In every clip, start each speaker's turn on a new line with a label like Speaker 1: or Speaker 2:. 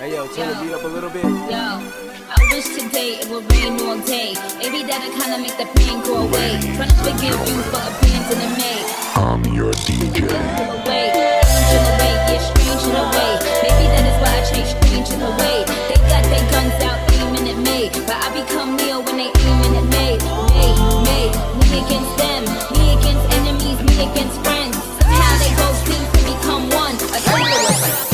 Speaker 1: Hey yo, turn the beat up a little bit.
Speaker 2: Yo, I wish today it would rain all day. Maybe that'll kinda make the pain go away. Trying to forgive you for abandoning me.
Speaker 3: I'm your DJ.
Speaker 2: Away, strange in a way, yeah, strange in a way. Maybe that is why I changed strange in a way. They got their guns out aiming at me, but I become Leo when they aiming at me. Me against them, me against enemies, me against friends. Somehow they both seem to become one. A silhouette.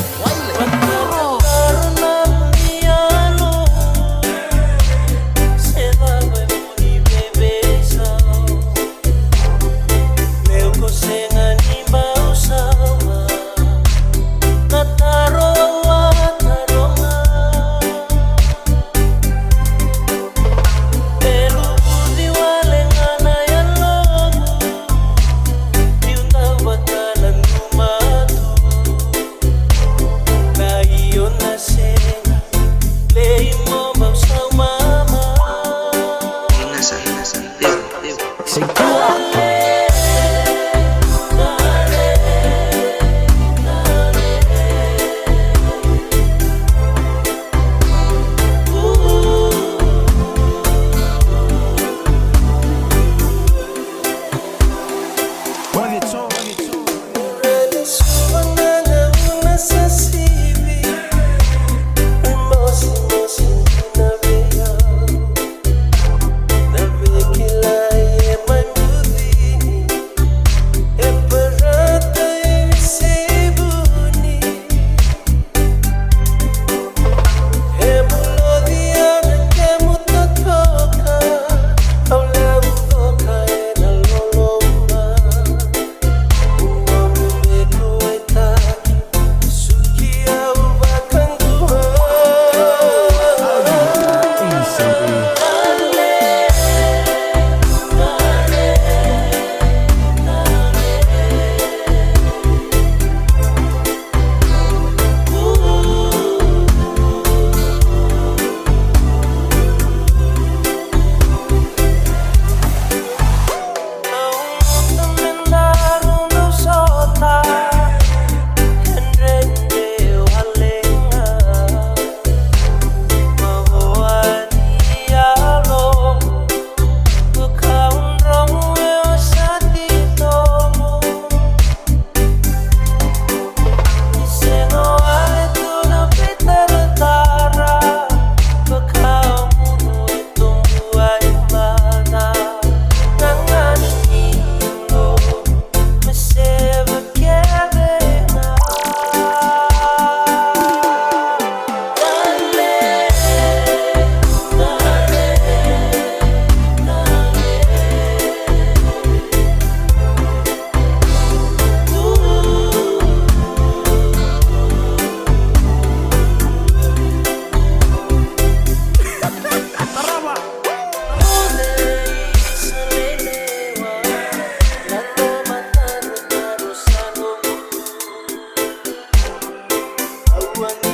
Speaker 4: One